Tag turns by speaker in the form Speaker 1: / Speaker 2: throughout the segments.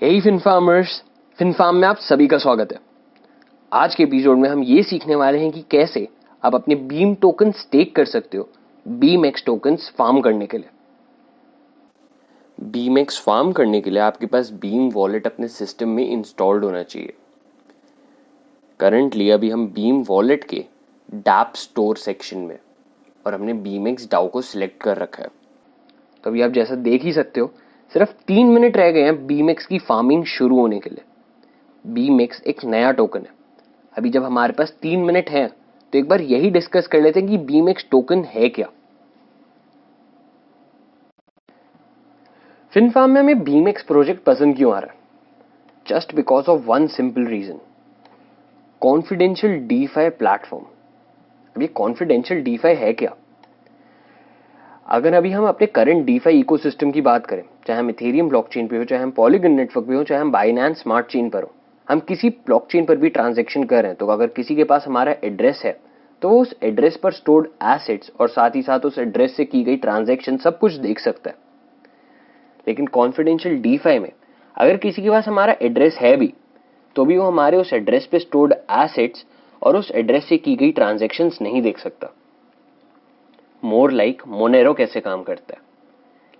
Speaker 1: हे फिनफार्मर्स, Finfarm में आप सभी का स्वागत है। आज के एपिसोड में हम ये सीखने वाले हैं कि कैसे आप अपने बीम टोकन स्टेक कर सकते हो बीम एक्स टोकन्स फार्म करने के लिए। बीम एक्स फार्म करने के लिए आपके पास बीम वॉलेट अपने सिस्टम में इंस्टॉल्ड होना चाहिए। करंटली अभी हम बीम वॉलेट के डैप स्टोर सेक्शन में और हमने बीम एक्स डाउ को सिलेक्ट कर रखा है। तो अभी आप जैसा देख ही सकते हो, सिर्फ 3 मिनट रह गए हैं बीम एक्स की फार्मिंग शुरू होने के लिए। बीम एक्स एक नया टोकन है। अभी जब हमारे पास 3 मिनट हैं तो एक बार यही डिस्कस कर लेते हैं कि बीम एक्स टोकन है क्या। फिनफार्म में हमें बीम एक्स प्रोजेक्ट पसंद क्यों आ रहा है? Just because of one simple reason, confidential DeFi platform. अब ये कॉन्फिडेंशियल डीफाई है क्या? अगर अभी हम अपने करंट डीफाई इकोसिस्टम की बात करें, चाहे हम इथेरियम ब्लॉकचेन पे हो, चाहे हम पॉलीगन नेटवर्क पे हो, चाहे हम बाइनेंस स्मार्ट चेन पर हो, हम किसी ब्लॉकचेन पर भी ट्रांजैक्शन कर रहे हैं, तो अगर किसी के पास हमारा एड्रेस है तो वो उस एड्रेस पर स्टोर्ड एसेट्स और साथ ही साथ उस एड्रेस से की गई ट्रांजैक्शन सब कुछ देख सकता है। लेकिन कॉन्फिडेंशियल डीफाई में अगर किसी के पास हमारा एड्रेस है भी तो भी वो हमारे उस एड्रेस पे स्टोर्ड एसेट्स और उस एड्रेस से की गई ट्रांजैक्शंस नहीं देख सकता। मोर लाइक मोनेरो कैसे काम करता है।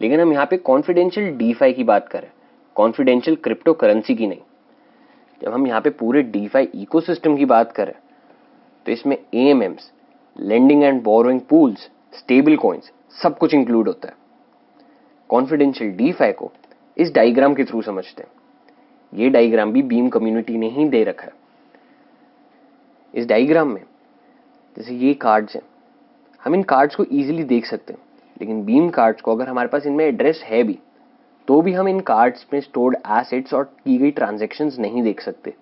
Speaker 1: लेकिन हम यहाँ पे कॉन्फिडेंशियल डीफाई की बात करें, कॉन्फिडेंशियल क्रिप्टो करेंसी की नहीं। जब हम यहाँ पे पूरे डीफाई इकोसिस्टम की बात करें तो इसमें AMMs, lending and borrowing pools, stable coins सब कुछ इंक्लूड होता है। कॉन्फिडेंशियल डीफाई को इस डायग्राम के थ्रू समझते हैं। ये डायग्राम भी बीम कम्युनिटी ने ही दे रखा है। इस डायग्राम में जैसे ये कार्ड्स हैं, हम इन कार्ड्स को इजीली देख सकते हैं, लेकिन बीम कार्ड्स को अगर हमारे पास इनमें एड्रेस है भी तो भी हम इन कार्ड्स में स्टोर्ड एसेट्स और की गई ट्रांजैक्शंस नहीं देख सकते।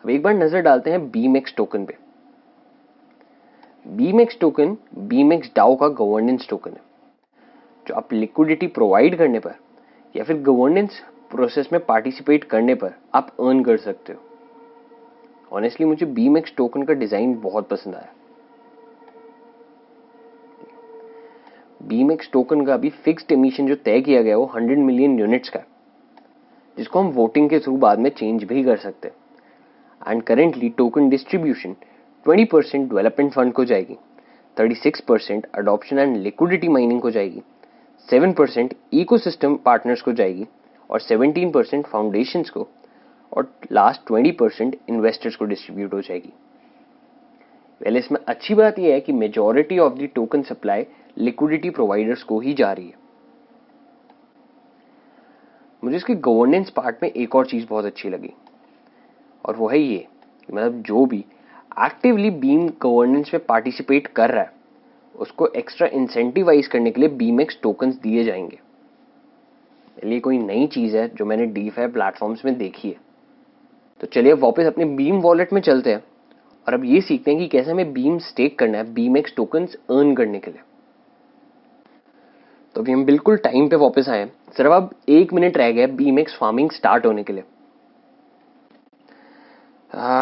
Speaker 1: अब एक बार नजर डालते हैं बीम एक्स टोकन पे। Beam x token beam x डाउ का गवर्नेंस टोकन है, जो आप लिक्विडिटी प्रोवाइड करने पर या फिर गवर्नेंस प्रोसेस में पार्टिसिपेट करने पर आप अर्न कर सकते हो। ऑनेस्टली मुझे बीम एक्स टोकन का डिजाइन बहुत पसंद आया। बीम एक्स टोकन का अभी फिक्स्ड एमिशन जो तय किया गया वो 100 मिलियन यूनिट्स का है, जिसको हम वोटिंग के थ्रू बाद में चेंज भी कर सकते हैं। And currently token distribution 20% development fund को जाएगी, 36% अडॉप्शन एंड लिक्विडिटी माइनिंग को जाएगी, 7% इकोसिस्टम पार्टनर्स को जाएगी और 17% फाउंडेशंस को, और लास्ट 20% इन्वेस्टर्स को डिस्ट्रीब्यूट हो जाएगी। पहले इसमें अच्छी बात यह है कि majority of the token supply liquidity providers को ही जा रही है। मुझे इसके गवर्नेंस पार्ट में एक और चीज बहुत अच्छी लगी, और वो है ये, मतलब जो भी एक्टिवली बीम गवर्नेंस में पार्टिसिपेट कर रहा है उसको एक्स्ट्रा इंसेंटिवाइज करने के लिए बीम एक्स टोकन्स दिए जाएंगे। ये कोई नई चीज है जो मैंने डीफाई प्लेटफॉर्म्स में देखी है। तो चलिए वापस अपने बीम वॉलेट में चलते हैं और अब ये सीखते हैं कि कैसे हमें बीम स्टेक करना है बीम एक्स टोकन्स अर्न करने के लिए। तो अभी हम बिल्कुल टाइम पे वापस आए, सिर्फ अब 1 मिनट रह गया बीम एक्स फार्मिंग स्टार्ट होने के लिए।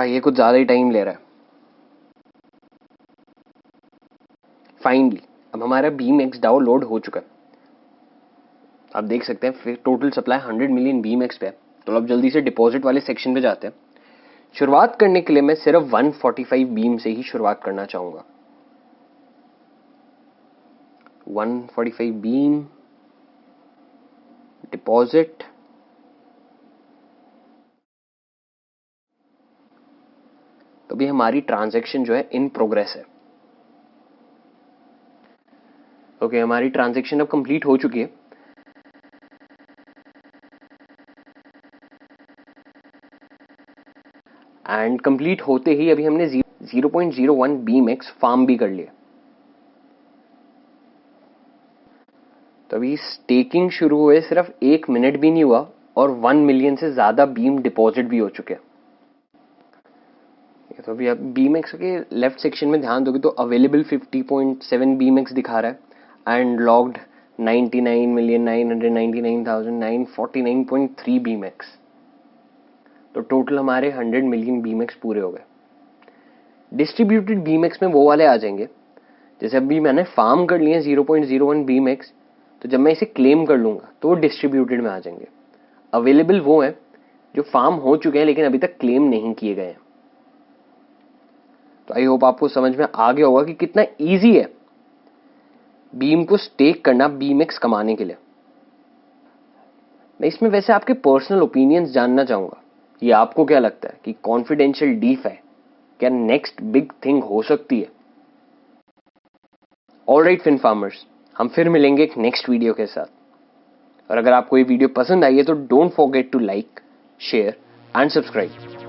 Speaker 1: ये कुछ ज्यादा ही टाइम ले रहा है। फाइनली अब हमारा बीम एक्स डाउ लोड हो चुका है। आप देख सकते हैं फिर total supply 100 million beam x पे है। तो अब जल्दी से डिपॉजिट वाले सेक्शन पे जाते हैं। शुरुआत करने के लिए मैं सिर्फ 145 बीम से ही शुरुआत करना चाहूंगा। 145 बीम डिपॉजिट। तो भी हमारी ट्रांजैक्शन जो है इन प्रोग्रेस है। ओके, हमारी ट्रांजैक्शन अब कंप्लीट हो चुकी है। एंड कंप्लीट होते ही अभी हमने 0.01 बीम एक्स फार्म भी कर लिया। तो अभी स्टेकिंग शुरू हुए सिर्फ 1 मिनट भी नहीं हुआ और 1 मिलियन से ज्यादा बीम डिपॉजिट भी हो चुके हैं। तो अभी आप बीम एक्स के लेफ्ट सेक्शन में ध्यान दोगे तो अवेलेबल 50.7 बीम एक्स दिखा रहा है एंड लॉग्ड 99,999,949.3 बीम एक्स। तो टोटल हमारे 100 मिलियन बीम एक्स पूरे हो गए। डिस्ट्रीब्यूटेड बीम एक्स में वो वाले आ जाएंगे, जैसे अभी मैंने फार्म कर लिए 0.01 बीम एक्स, तो जब मैं इसे क्लेम कर लूंगा तो वो डिस्ट्रीब्यूटेड में आ जाएंगे। अवेलेबल वो है जो फार्म हो चुके हैं लेकिन अभी तक क्लेम नहीं किए गए हैं। तो आई होप आपको समझ में आ गया होगा कि कितना ईजी है बीम को स्टेक करना बीएमएक्स कमाने के लिए। मैं इसमें वैसे आपके पर्सनल ओपिनियंस जानना चाहूंगा, ये आपको क्या लगता है कि कॉन्फिडेंशियल डीफाई क्या नेक्स्ट बिग थिंग हो सकती है? ऑलराइट फिन फार्मर्स, हम फिर मिलेंगे एक नेक्स्ट वीडियो के साथ। और अगर आपको ये वीडियो पसंद आई है तो don't forget to like, share and subscribe.